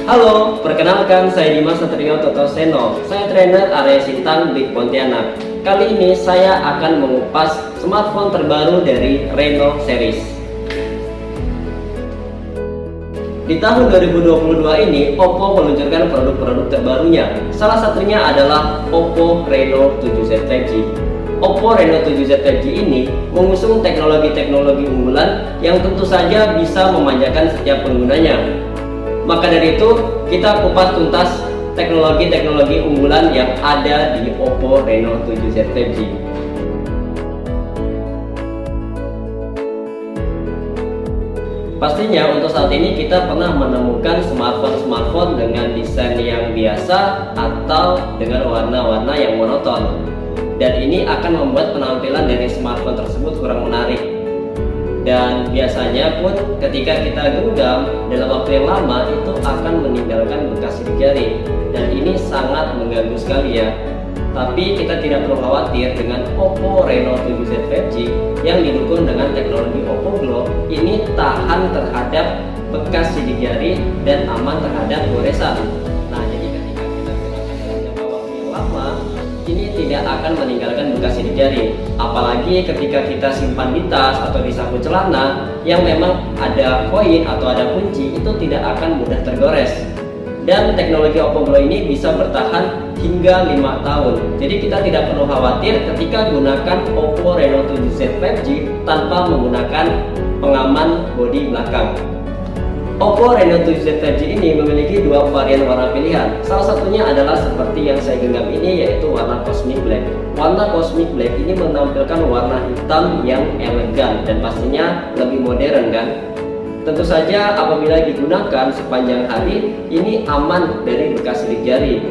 Halo, perkenalkan saya Dimas Satrio Totoseno. Saya trainer area Sintang di Pontianak. Kali ini saya akan mengupas smartphone terbaru dari Reno series. Di tahun 2022 ini, Oppo meluncurkan produk-produk terbarunya. Salah satunya adalah Oppo Reno 7Z 5G. Oppo Reno 7Z 5G ini mengusung teknologi-teknologi unggulan yang tentu saja bisa memanjakan setiap penggunanya. Maka dari itu, kita kupas tuntas teknologi-teknologi unggulan yang ada di Oppo Reno 7Z 5G. Pastinya untuk saat ini kita pernah menemukan smartphone dengan desain yang biasa atau dengan warna-warna yang monoton. Dan ini akan membuat penampilan dari smartphone tersebut kurang menarik. Dan biasanya pun ketika kita genggam dalam waktu yang lama itu akan meninggalkan bekas sidik jari. Dan ini sangat mengganggu sekali ya. Tapi kita tidak perlu khawatir dengan Oppo Reno 7Z 5G yang didukung dengan teknologi Oppo Glow. Ini tahan terhadap bekas sidik jari dan aman terhadap goresan. Nah, jadi ketika kita gunakan dalam jangka waktu yang lama, ini tidak akan meninggalkan bekas sidik jari. Apalagi ketika kita simpan di tas atau di saku celana yang memang ada koin atau ada kunci, itu tidak akan mudah tergores. Dan teknologi Oppo Glow ini bisa bertahan hingga 5 tahun. Jadi kita tidak perlu khawatir ketika gunakan Oppo Reno 7Z 5G tanpa menggunakan pengaman bodi belakang. Oppo Reno 7Z 5G ini memiliki dua varian warna pilihan. Salah satunya adalah seperti yang saya genggam ini, yaitu warna Cosmic Black. Warna Cosmic Black ini menampilkan warna hitam yang elegan dan pastinya lebih modern kan. Tentu saja apabila digunakan sepanjang hari, ini aman dari bekas sidik jari.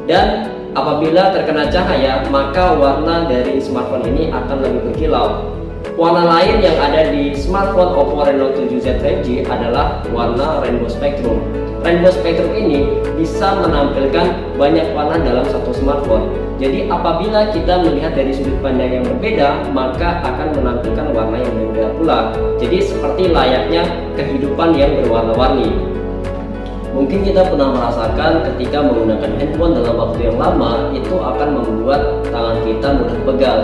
Dan apabila terkena cahaya, maka warna dari smartphone ini akan lebih berkilau. Warna lain yang ada di smartphone Oppo Reno 7Z 5G adalah warna Rainbow Spectrum. Rainbow Spectrum ini bisa menampilkan banyak warna dalam satu smartphone. Jadi apabila kita melihat dari sudut pandang yang berbeda, maka akan menampilkan warna yang berbeda pula. Jadi seperti layaknya kehidupan yang berwarna-warni. Mungkin kita pernah merasakan ketika menggunakan handphone dalam waktu yang lama, itu akan membuat tangan kita mudah pegal.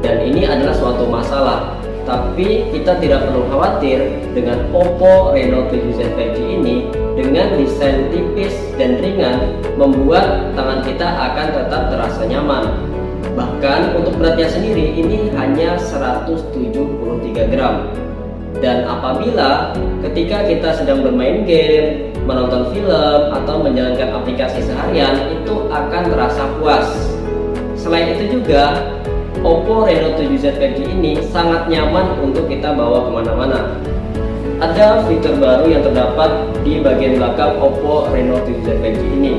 Dan ini adalah suatu masalah. Tapi kita tidak perlu khawatir dengan Oppo Reno 7Z 5G ini. Dengan desain tipis dan ringan, membuat tangan kita akan tetap terasa nyaman. Bahkan untuk beratnya sendiri ini hanya 173 gram. Dan apabila ketika kita sedang bermain game, menonton film, atau menjalankan aplikasi seharian, itu akan terasa puas. Selain itu juga, Oppo Reno 7Z 5G ini sangat nyaman untuk kita bawa kemana-mana. Ada fitur baru yang terdapat di bagian belakang Oppo Reno 7Z 5G ini.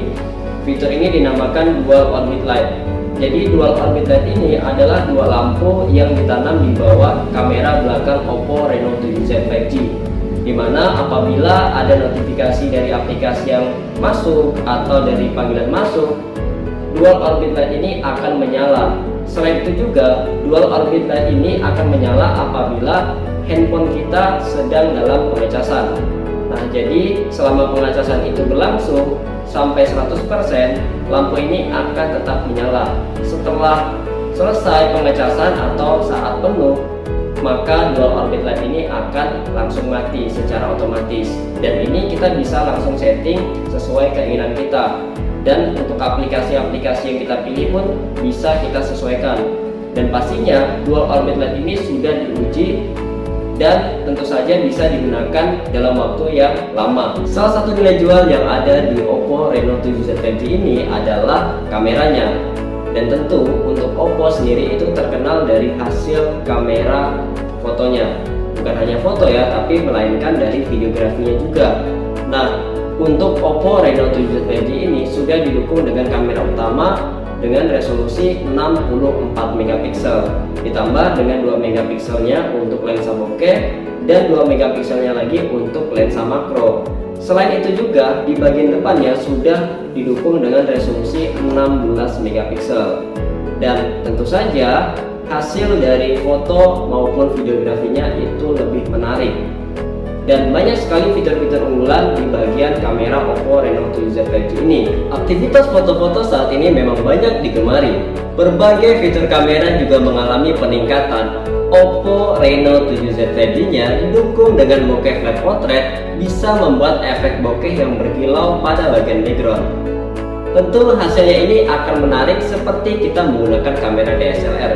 Fitur ini dinamakan Dual Orbit Light. Jadi Dual Orbit Light ini adalah dua lampu yang ditanam di bawah kamera belakang Oppo Reno 7Z 5G. Dimana apabila ada notifikasi dari aplikasi yang masuk atau dari panggilan masuk, Dual Orbit Light ini akan menyala. Selain itu juga, Dual Orbit Light ini akan menyala apabila handphone kita sedang dalam pengecasan. Nah, jadi selama pengecasan itu berlangsung sampai 100%, lampu ini akan tetap menyala. Setelah selesai pengecasan atau saat penuh, maka Dual Orbit Light ini akan langsung mati secara otomatis. Dan ini kita bisa langsung setting sesuai keinginan kita. Dan untuk aplikasi-aplikasi yang kita pilih pun bisa kita sesuaikan. Dan pastinya Dual Orbit Light ini sudah diuji dan tentu saja bisa digunakan dalam waktu yang lama. Salah satu nilai jual yang ada di Oppo Reno 7Z 5G ini adalah kameranya. Dan tentu untuk Oppo sendiri itu terkenal dari hasil kamera fotonya. Bukan hanya foto ya, tapi melainkan dari videografinya juga. Nah, untuk Oppo Reno 7Z 5G ini sudah didukung dengan kamera utama dengan resolusi 64 megapiksel, ditambah dengan 2 megapikselnya untuk lensa bokeh dan 2 megapikselnya lagi untuk lensa makro. Selain itu juga di bagian depannya sudah didukung dengan resolusi 16 megapiksel. Dan tentu saja hasil dari foto maupun videografinya itu lebih menarik. dan banyak sekali fitur-fitur unggulan di bagian kamera Oppo Reno7 Z 5G ini. Aktivitas foto-foto saat ini memang banyak digemari. Berbagai fitur kamera juga mengalami peningkatan. Oppo Reno7 Z 5G-nya didukung dengan bokeh flat portrait, bisa membuat efek bokeh yang berkilau pada bagian background. Tentu hasilnya ini akan menarik seperti kita menggunakan kamera DSLR.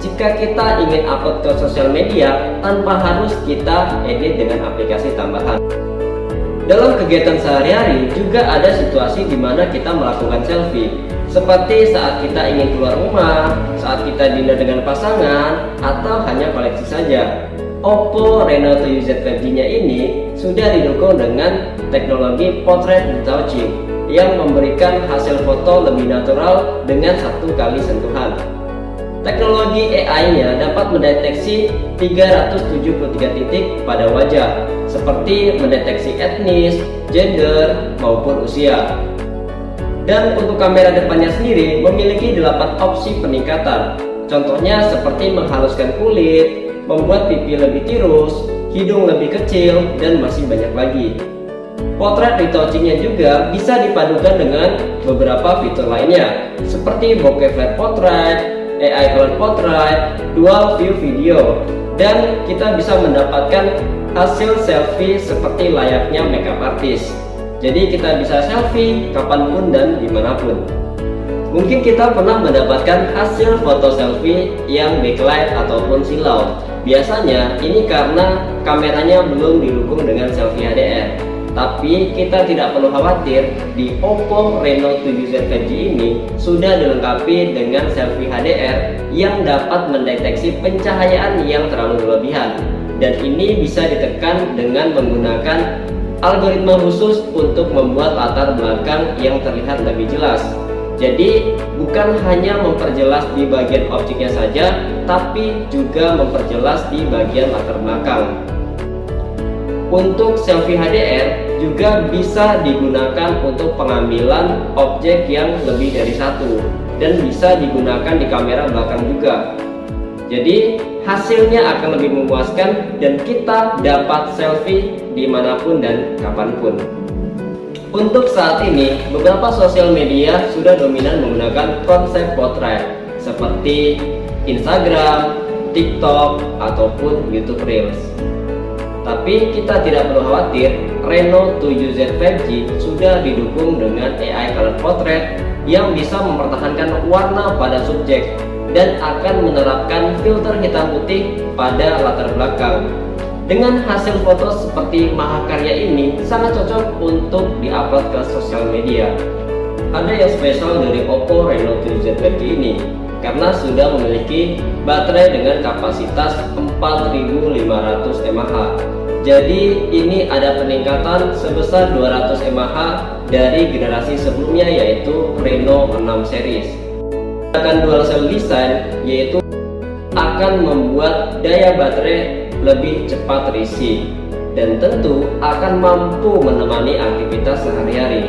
Jika kita ingin upload ke sosial media tanpa harus kita edit dengan aplikasi tambahan. Dalam kegiatan sehari-hari juga ada situasi di mana kita melakukan selfie, seperti saat kita ingin keluar rumah, saat kita dinner dengan pasangan, atau hanya koleksi saja. Oppo Reno7 Z 5G-nya ini sudah didukung dengan teknologi portrait retouching yang memberikan hasil foto lebih natural dengan satu kali sentuhan. Teknologi AI-nya dapat mendeteksi 373 titik pada wajah, seperti mendeteksi etnis, gender, maupun usia. Dan untuk kamera depannya sendiri memiliki 8 opsi peningkatan. Contohnya seperti menghaluskan kulit, membuat pipi lebih tirus, hidung lebih kecil, dan masih banyak lagi. Portrait retouching-nya juga bisa dipadukan dengan beberapa fitur lainnya, seperti bokeh flat portrait, AI color portrait, dual view video, dan kita bisa mendapatkan hasil selfie seperti layaknya makeup artist. Jadi kita bisa selfie kapanpun dan dimanapun. Mungkin kita pernah mendapatkan hasil foto selfie yang backlight ataupun silau. Biasanya ini karena kameranya belum didukung dengan selfie HDR. Tapi kita tidak perlu khawatir, di Oppo Reno7 Z 5G ini sudah dilengkapi dengan selfie HDR yang dapat mendeteksi pencahayaan yang terlalu berlebihan. Dan ini bisa ditekan dengan menggunakan algoritma khusus untuk membuat latar belakang yang terlihat lebih jelas. Jadi bukan hanya memperjelas di bagian objeknya saja, tapi juga memperjelas di bagian latar belakang. Untuk selfie HDR juga bisa digunakan untuk pengambilan objek yang lebih dari satu, dan bisa digunakan di kamera belakang juga. Jadi hasilnya akan lebih memuaskan dan kita dapat selfie dimanapun dan kapanpun. Untuk saat ini, beberapa sosial media sudah dominan menggunakan konsep portrait seperti Instagram, TikTok, ataupun YouTube Reels. Tapi kita tidak perlu khawatir, Reno7 Z 5G sudah didukung dengan AI color portrait yang bisa mempertahankan warna pada subjek dan akan menerapkan filter hitam putih pada latar belakang. Dengan hasil foto seperti mahakarya ini sangat cocok untuk diupload ke sosial media. Ada yang spesial dari Oppo Reno7 Z 5G ini karena sudah memiliki baterai dengan kapasitas 4500 mAh. Jadi ini ada peningkatan sebesar 200 mAh dari generasi sebelumnya, yaitu Reno 6 series. Akan dual cell design, yaitu akan membuat daya baterai lebih cepat terisi dan tentu akan mampu menemani aktivitas sehari-hari.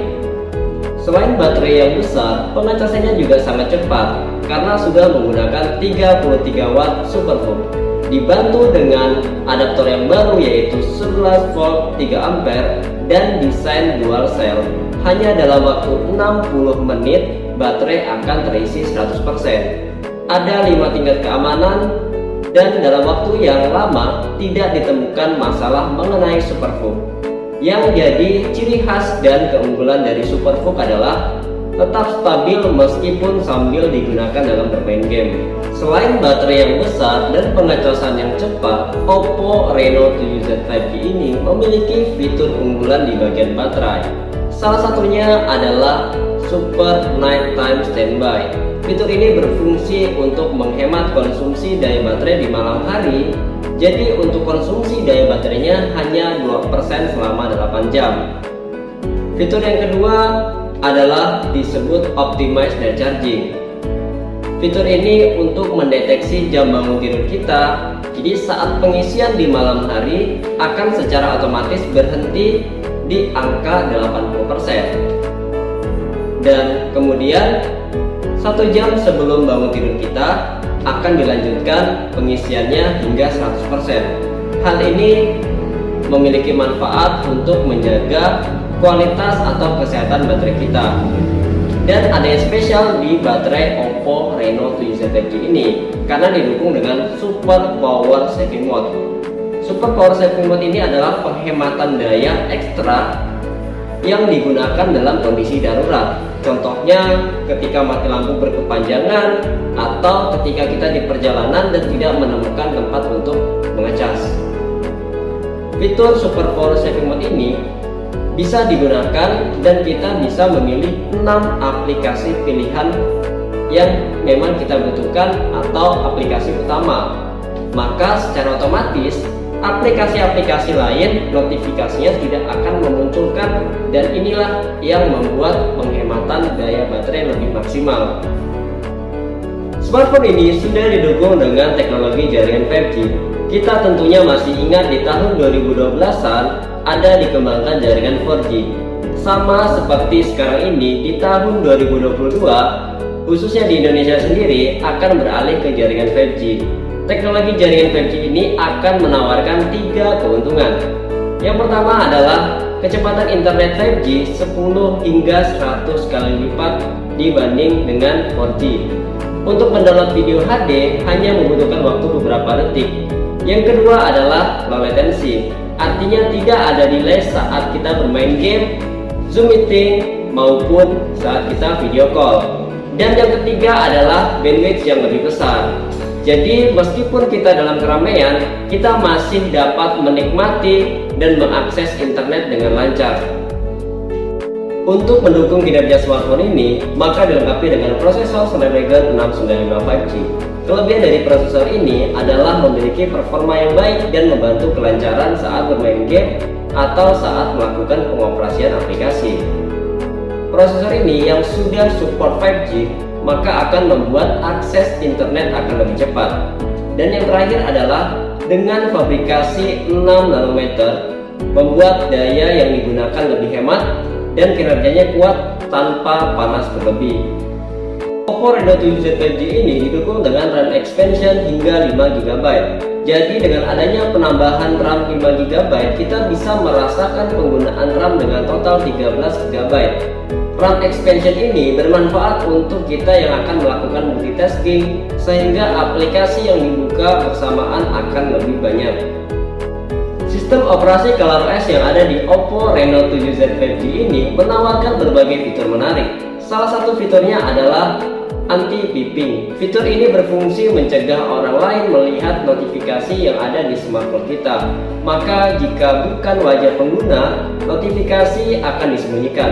Selain baterai yang besar, pengecasannya juga sangat cepat karena sudah menggunakan 33 watt superhook. Dibantu dengan adaptor yang baru yaitu 11 volt 3 ampere dan desain dual cell. Hanya dalam waktu 60 menit baterai akan terisi 100%. Ada 5 tingkat keamanan dan dalam waktu yang lama tidak ditemukan masalah mengenai superhook. Yang jadi ciri khas dan keunggulan dari superhook adalah tetap stabil meskipun sambil digunakan dalam bermain game. Selain baterai yang besar dan pengecasan yang cepat, Oppo Reno7 Z 5G ini memiliki fitur unggulan di bagian baterai. Salah satunya adalah Super Nighttime Standby. Fitur ini berfungsi untuk menghemat konsumsi daya baterai di malam hari. Jadi untuk konsumsi daya baterainya hanya 2% selama 8 jam. Fitur yang kedua adalah disebut Optimize Night Charging. Fitur ini untuk mendeteksi jam bangun tidur kita. Jadi saat pengisian di malam hari akan secara otomatis berhenti di angka 80%. Dan kemudian 1 jam sebelum bangun tidur kita akan dilanjutkan pengisiannya hingga 100%. Hal ini memiliki manfaat untuk menjaga kualitas atau kesehatan baterai kita. Dan ada yang spesial di baterai Oppo Reno 7Z 5G ini karena didukung dengan Super Power Saving Mode. Super Power Saving Mode ini adalah penghematan daya ekstra yang digunakan dalam kondisi darurat. Contohnya ketika mati lampu berkepanjangan atau ketika kita di perjalanan dan tidak menemukan tempat untuk mengecas. Fitur Super Power Saving Mode ini bisa digunakan dan kita bisa memilih 6 aplikasi pilihan yang memang kita butuhkan atau aplikasi utama. Maka secara otomatis aplikasi-aplikasi lain notifikasinya tidak akan memunculkan, dan inilah yang membuat penghematan daya baterai lebih maksimal. Smartphone ini sudah didukung dengan teknologi jaringan 5G. Kita tentunya masih ingat di tahun 2012-an ada dikembangkan jaringan 4G. Sama seperti sekarang ini di tahun 2022, khususnya di Indonesia sendiri akan beralih ke jaringan 5G. Teknologi jaringan 5G ini akan menawarkan 3 keuntungan. Yang pertama adalah kecepatan internet 5G 10 hingga 100 kali lipat dibanding dengan 4G. Untuk mendownload video HD hanya membutuhkan waktu beberapa detik. Yang kedua adalah low latency, artinya tidak ada delay saat kita bermain game, Zoom meeting, maupun saat kita video call. Dan yang ketiga adalah bandwidth yang lebih besar. Jadi meskipun kita dalam keramaian, kita masih dapat menikmati dan mengakses internet dengan lancar. Untuk mendukung kinerja smartphone ini, maka dilengkapi dengan prosesor Snapdragon 695 5G. Kelebihan dari prosesor ini adalah memiliki performa yang baik dan membantu kelancaran saat bermain game atau saat melakukan pengoperasian aplikasi. Prosesor ini yang sudah support 5G, maka akan membuat akses internet akan lebih cepat. Dan yang terakhir adalah dengan fabrikasi 6 nanometer, membuat daya yang digunakan lebih hemat dan kinerjanya kuat tanpa panas berlebih. Oppo Reno 7Z 5G ini didukung dengan RAM expansion hingga 5GB. Jadi dengan adanya penambahan RAM 5GB, kita bisa merasakan penggunaan RAM dengan total 13GB. RAM expansion ini bermanfaat untuk kita yang akan melakukan multitasking, sehingga aplikasi yang dibuka bersamaan akan lebih banyak. Sistem operasi ColorOS yang ada di Oppo Reno 7Z 5G ini menawarkan berbagai fitur menarik. Salah satu fiturnya adalah anti-beeping. Fitur ini berfungsi mencegah orang lain melihat notifikasi yang ada di smartphone kita. Maka jika bukan wajah pengguna, notifikasi akan disembunyikan.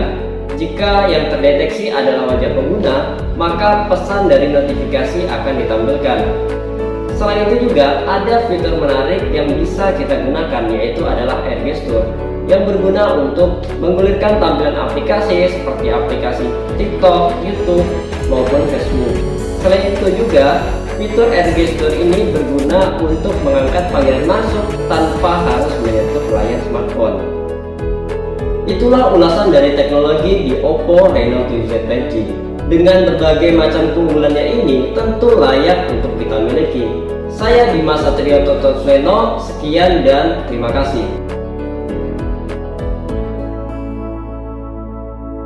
Jika yang terdeteksi adalah wajah pengguna, maka pesan dari notifikasi akan ditampilkan. Selain itu juga ada fitur menarik yang bisa kita gunakan, yaitu adalah Air Gesture, yang berguna untuk menggulirkan tampilan aplikasi seperti aplikasi TikTok, YouTube, maupun Facebook. Selain itu juga fitur Air Gesture ini berguna untuk mengangkat panggilan masuk tanpa harus menyentuh layar smartphone. Itulah ulasan dari teknologi di Oppo Reno 7Z 5G. Dengan berbagai macam keunggulannya ini tentu layak untuk kita miliki. Saya Dimas Satrio Toto Sweno, sekian dan terima kasih.